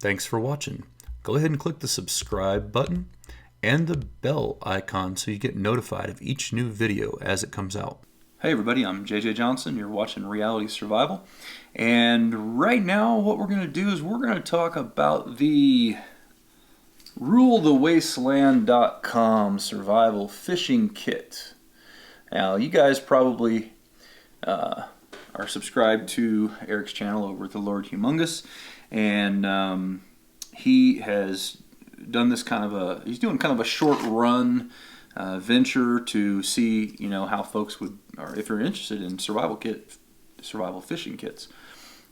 Thanks for watching. Go ahead and click the subscribe button and the bell icon so you get notified of each new video as it comes out. Hey everybody, I'm JJ Johnson. You're watching Reality Survival. And right now what we're going to do is we're going to talk about the RuleTheWasteland.com survival fishing kit. Now you guys probably are subscribed to Eric's channel over at the Lord Humongous, and he has done this he's doing kind of a short run venture to see, how folks would, or if you're interested in survival fishing kits.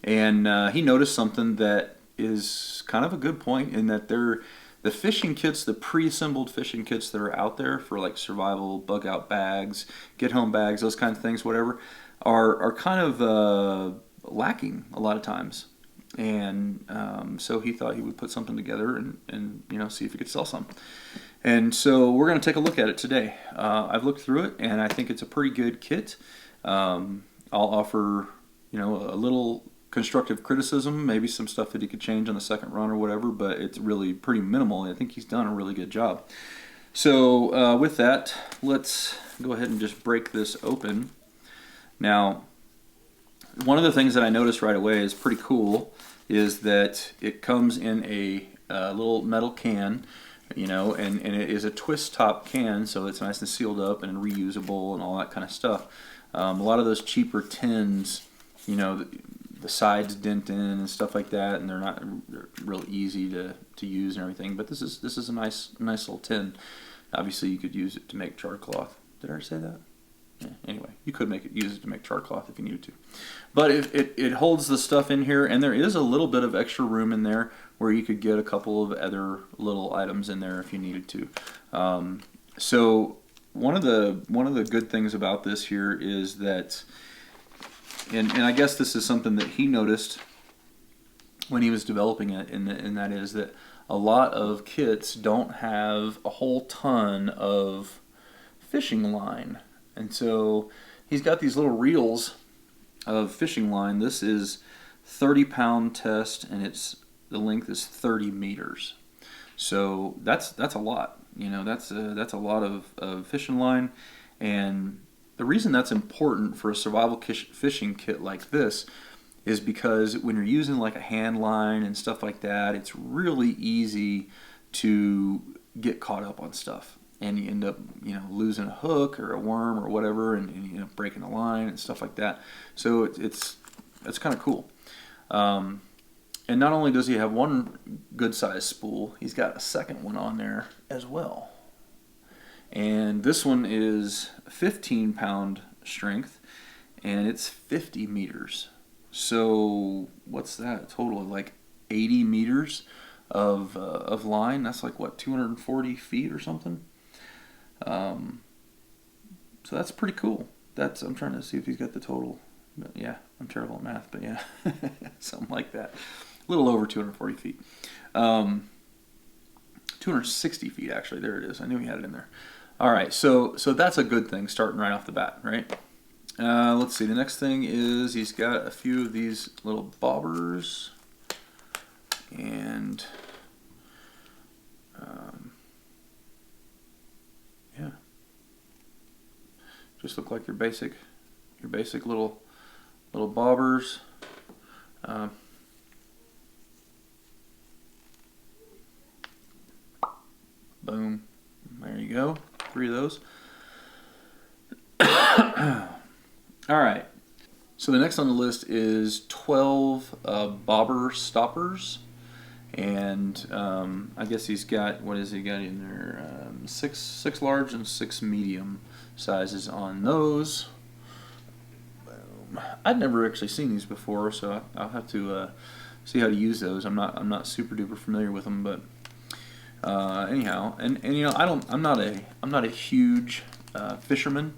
And he noticed something that is kind of a good point, in that the fishing kits, the pre-assembled fishing kits that are out there for like survival bug out bags, get home bags, those kind of things, whatever, are kind of lacking a lot of times. And so he thought he would put something together and see if he could sell some. And so we're going to take a look at it today. I've looked through it and I think it's a pretty good kit. I'll offer a little constructive criticism, maybe some stuff that he could change on the second run or whatever, but it's really pretty minimal. I think he's done a really good job. So with that, let's go ahead and just break this open. Now, one of the things that I noticed right away is pretty cool is that it comes in a little metal can, and it is a twist top can, so it's nice and sealed up and reusable and all that kind of stuff. A lot of those cheaper tins, the sides dent in and stuff like that, and they're real easy to use and everything. But this is a nice little tin. Obviously, you could use it to make char cloth. Did I say that? Yeah, anyway, you could use it to make char cloth if you needed to. But it holds the stuff in here, and there is a little bit of extra room in there where you could get a couple of other little items in there if you needed to. So one of the good things about this here is that, and I guess this is something that he noticed when he was developing it, and that is that a lot of kits don't have a whole ton of fishing line. And so he's got these little reels of fishing line. This is 30-pound test, and the length is 30 meters. So that's a lot. That's a lot of fishing line. And the reason that's important for a survival fishing kit like this is because when you're using like a hand line and stuff like that, it's really easy to get caught up on stuff. And you end up, losing a hook or a worm or whatever, and breaking the line and stuff like that. So it's kind of cool. And not only does he have one good size spool, he's got a second one on there as well. And this one is 15-pound strength, and it's 50 meters. So what's that? A total of like 80 meters of line. That's like what, 240 feet or something. So that's pretty cool. I'm trying to see if he's got the total. But yeah, I'm terrible at math, but yeah, something like that. A little over 240 feet. 260 feet actually. There it is. I knew he had it in there. All right, so that's a good thing starting right off the bat, right? Let's see. The next thing is he's got a few of these little bobbers, and yeah, just look like your basic little bobbers. Boom. There you go. 3 of those. All right. So the next on the list is 12 bobber stoppers. And I guess he's got, what has he got in there? 6 large and 6 medium sizes on those. Boom. I'd never actually seen these before, so I'll have to see how to use those. I'm not super duper familiar with them, but anyhow, and I'm not a huge fisherman,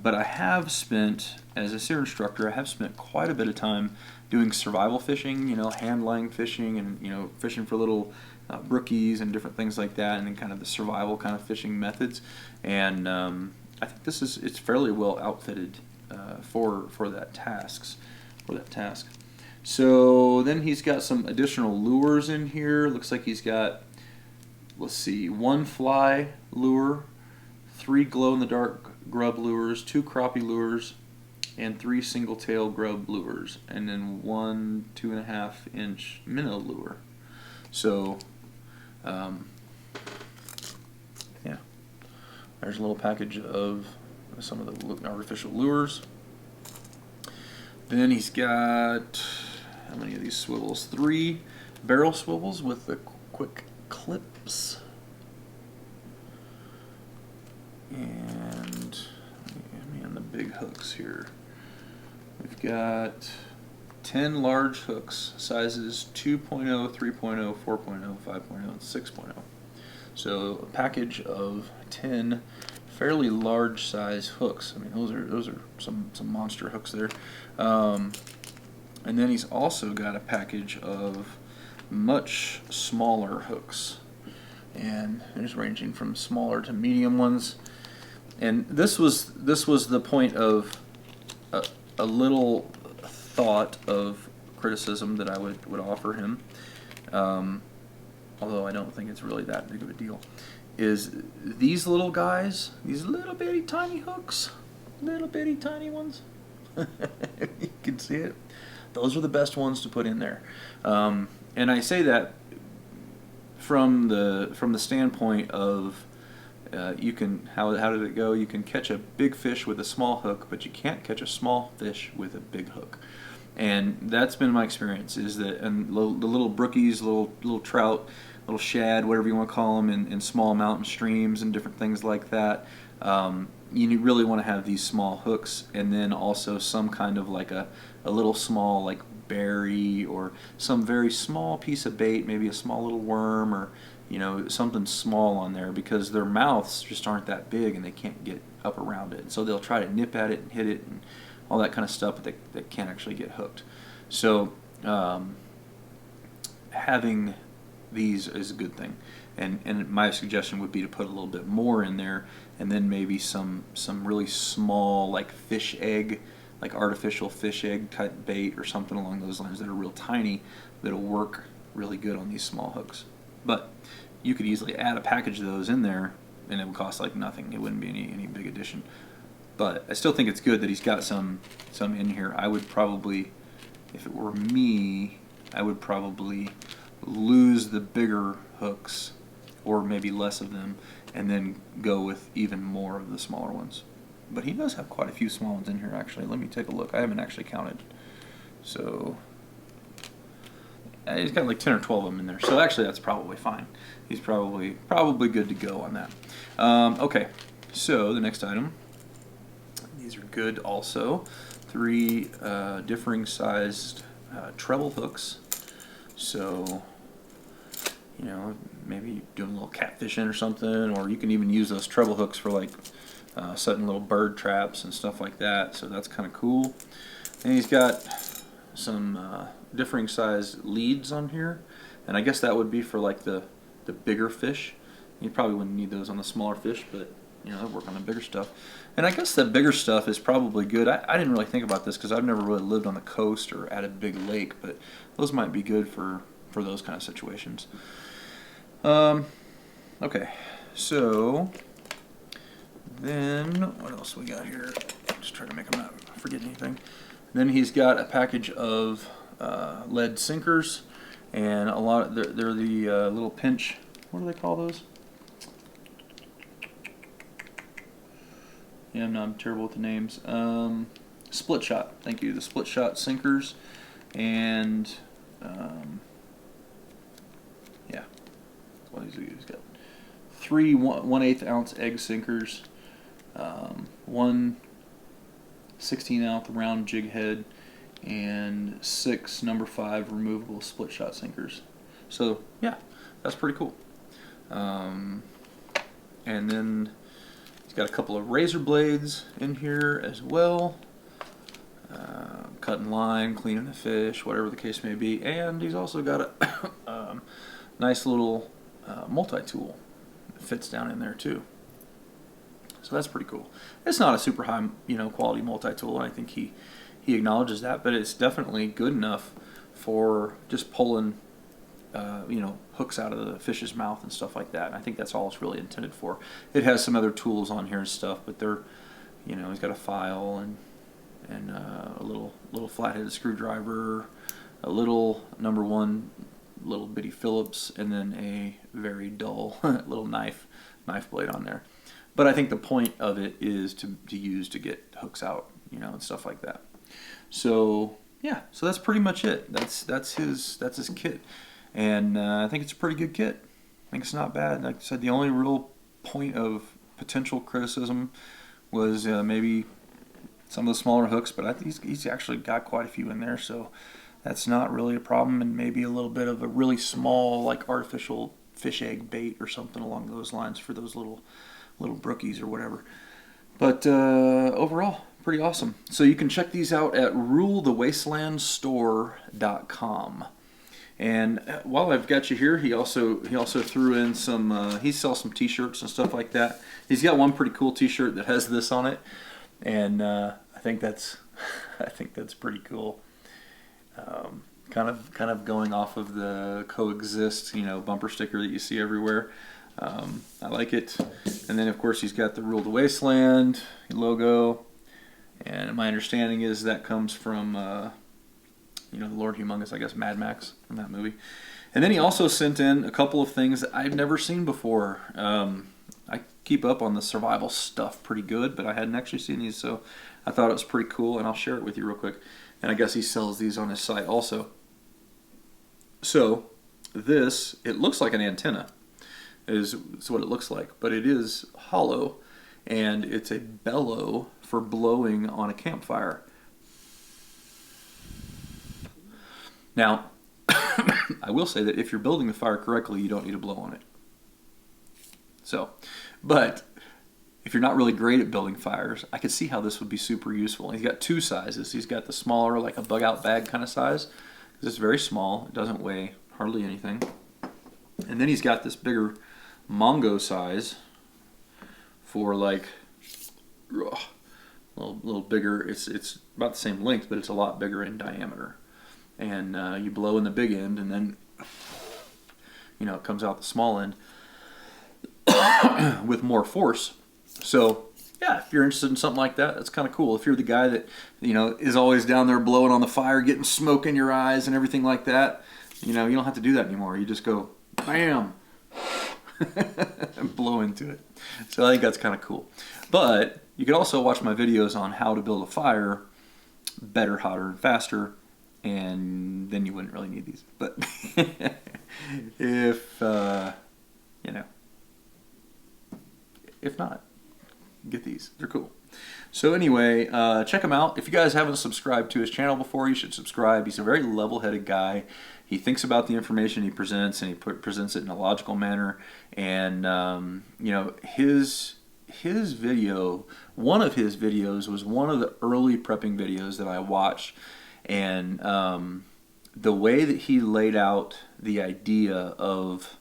but I have spent, as a SEER instructor, I have spent quite a bit of time doing survival fishing, hand line fishing, and fishing for little brookies and different things like that, and then kind of the survival kind of fishing methods. And I think it's fairly well outfitted for that task. So then he's got some additional lures in here. Looks like he's got, let's see, 1 fly lure, 3 glow-in-the-dark grub lures, 2 crappie lures, and 3 single-tail grub lures, and then 1 2.5-inch minnow lure. So, yeah, there's a little package of some of the artificial lures. Then he's got, how many of these swivels? 3 barrel swivels with the quick clips. And let me on the big hooks here. We've got 10 large hooks, sizes 2.0, 3.0, 4.0, 5.0, and 6.0. So a package of 10 fairly large size hooks. I mean, those are some monster hooks there. And then he's also got a package of much smaller hooks, and there's ranging from smaller to medium ones. And this was the point of a little thought of criticism that I would offer him, although I don't think it's really that big of a deal, is these little guys, these little bitty tiny hooks, little bitty tiny ones. You can see it. Those are the best ones to put in there, and I say that from the standpoint of you can, how did it go? You can catch a big fish with a small hook, but you can't catch a small fish with a big hook. And that's been my experience, is that and the little brookies, little trout, little shad, whatever you want to call them, in small mountain streams and different things like that. You really want to have these small hooks, and then also some kind of like a little small like berry or some very small piece of bait, maybe a small little worm, or something small on there, because their mouths just aren't that big and they can't get up around it. So they'll try to nip at it and hit it and all that kind of stuff, but they can't actually get hooked. So having these is a good thing, and my suggestion would be to put a little bit more in there, and then maybe some really small like fish egg, like artificial fish egg type bait or something along those lines that are real tiny, that'll work really good on these small hooks. But you could easily add a package of those in there, and it would cost like nothing. It wouldn't be any big addition. But I still think it's good that he's got some in here. I would probably, if it were me, I would probably lose the bigger hooks, or maybe less of them, and then go with even more of the smaller ones. But he does have quite a few small ones in here, actually. Let me take a look. I haven't actually counted. So he's got like 10 or 12 of them in there. So actually that's probably fine. He's probably good to go on that. Okay, so the next item. These are good also. 3 differing sized treble hooks. So, maybe doing a little catfishing or something, or you can even use those treble hooks for like setting little bird traps and stuff like that. So that's kind of cool. And he's got some differing sized leads on here, and I guess that would be for like the bigger fish. You probably wouldn't need those on the smaller fish, but they'll work on the bigger stuff. And I guess the bigger stuff is probably good. I didn't really think about this because I've never really lived on the coast or at a big lake, but those might be good for those kind of situations. Okay, so then what else we got here? Just try to make them not forget anything. Then he's got a package of lead sinkers, and a lot. They're the little pinch. What do they call those? Yeah, I'm terrible with the names. Split shot. Thank you. The split shot sinkers, and yeah, what he's got 3 1/8 ounce egg sinkers, 1 16-ounce round jig head, and 6 number 5 removable split shot sinkers. So yeah, that's pretty cool. And then he's got a couple of razor blades in here as well. Cutting line, cleaning the fish, whatever the case may be. And he's also got a nice little multi-tool that fits down in there too. So that's pretty cool. It's not a super high, quality multi-tool. I think he acknowledges that, but it's definitely good enough for just pulling hooks out of the fish's mouth and stuff like that. And I think that's all it's really intended for. It has some other tools on here and stuff, but they're, he's got a file and a little flat-headed screwdriver, a little number 1 little bitty Phillips, and then a very dull little knife blade on there. But I think the point of it is to use to get hooks out, and stuff like that. So yeah, so that's pretty much it. That's his kit. And I think it's a pretty good kit. I think it's not bad. Like I said, the only real point of potential criticism was maybe some of the smaller hooks, but I think he's actually got quite a few in there, so that's not really a problem. And maybe a little bit of a really small, like artificial fish egg bait or something along those lines for those little brookies or whatever. But overall, pretty awesome. So you can check these out at rulethewastelandstore.com. And while I've got you here, he also threw in some. He sells some T-shirts and stuff like that. He's got one pretty cool T-shirt that has this on it, and I think that's pretty cool. Kind of going off of the Coexist, bumper sticker that you see everywhere. I like it. And then of course he's got the Rule the Wasteland logo, and my understanding is that comes from. The Lord Humongous, I guess, Mad Max from that movie. And then he also sent in a couple of things that I've never seen before. I keep up on the survival stuff pretty good, but I hadn't actually seen these, so I thought it was pretty cool, and I'll share it with you real quick. And I guess he sells these on his site also. So this, it looks like an antenna, is what it looks like, but it is hollow, and it's a bellow for blowing on a campfire. Now, I will say that if you're building the fire correctly, you don't need to blow on it. So, but if you're not really great at building fires, I could see how this would be super useful. And he's got 2 sizes. He's got the smaller, like a bug-out bag kind of size, because it's very small. It doesn't weigh hardly anything. And then he's got this bigger Mongo size for like, a little bigger. It's about the same length, but it's a lot bigger in diameter. And you blow in the big end, and then it comes out the small end with more force. So yeah, if you're interested in something like that, that's kind of cool. If you're the guy that is always down there blowing on the fire, getting smoke in your eyes and everything like that, you don't have to do that anymore. You just go bam and blow into it. So I think that's kind of cool. But you can also watch my videos on how to build a fire better, hotter, and faster. And then you wouldn't really need these. But if not, get these. They're cool. So anyway, check him out. If you guys haven't subscribed to his channel before, you should subscribe. He's a very level-headed guy. He thinks about the information he presents, and he presents it in a logical manner. And his video, one of his videos was one of the early prepping videos that I watched. And the way that he laid out the idea of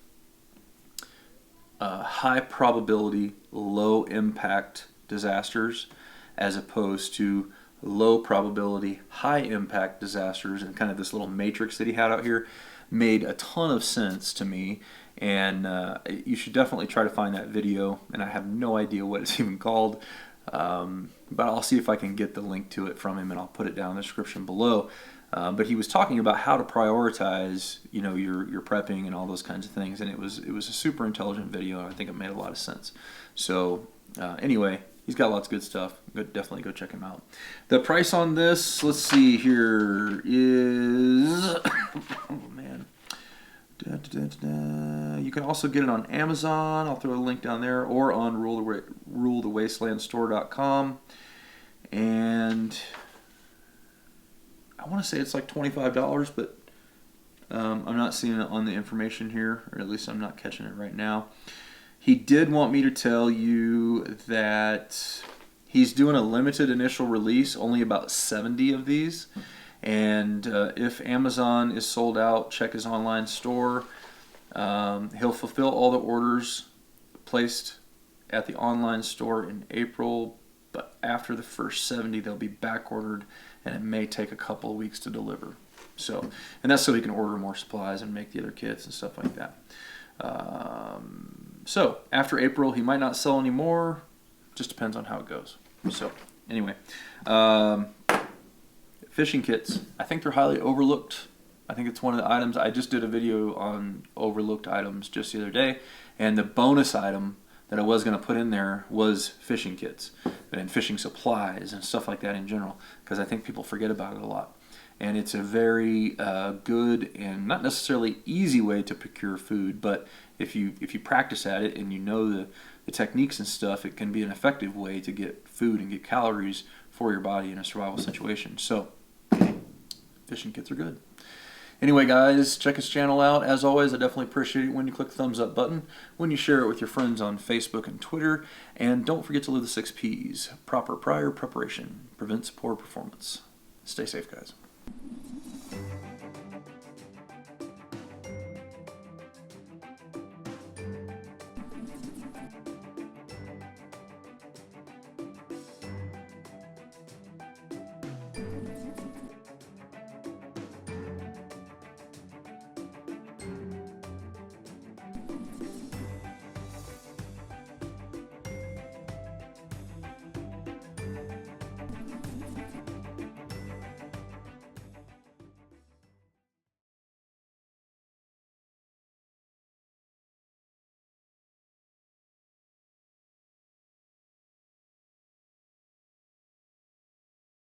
high probability, low impact disasters as opposed to low probability, high impact disasters, and kind of this little matrix that he had out here made a ton of sense to me. And you should definitely try to find that video, and I have no idea what it's even called. But I'll see if I can get the link to it from him, and I'll put it down in the description below. But he was talking about how to prioritize, your prepping and all those kinds of things, and it was a super intelligent video, and I think it made a lot of sense. So anyway, he's got lots of good stuff. Definitely go check him out. The price on this, let's see here, is oh man. You can also get it on Amazon. I'll throw a link down there, or on rulethewastelandstore.com. And I want to say it's like $25, but I'm not seeing it on the information here, or at least I'm not catching it right now. He did want me to tell you that he's doing a limited initial release, only about 70 of these. And if Amazon is sold out, check his online store. He'll fulfill all the orders placed at the online store in April, but after the first 70, they'll be back ordered, and it may take a couple of weeks to deliver. So, and that's so he can order more supplies and make the other kits and stuff like that. So after April, he might not sell any more. Just depends on how it goes. So anyway, fishing kits. I think they're highly overlooked. I think it's one of the items. I just did a video on overlooked items just the other day, and the bonus item that I was going to put in there was fishing kits and fishing supplies and stuff like that in general, because I think people forget about it a lot. And it's a very good and not necessarily easy way to procure food, but if you practice at it and you know the techniques and stuff, it can be an effective way to get food and get calories for your body in a survival situation. So fishing kits are good. Anyway, guys, check his channel out. As always, I definitely appreciate it when you click the thumbs up button, when you share it with your friends on Facebook and Twitter, and don't forget to live the 6 Ps. Proper prior preparation prevents poor performance. Stay safe, guys.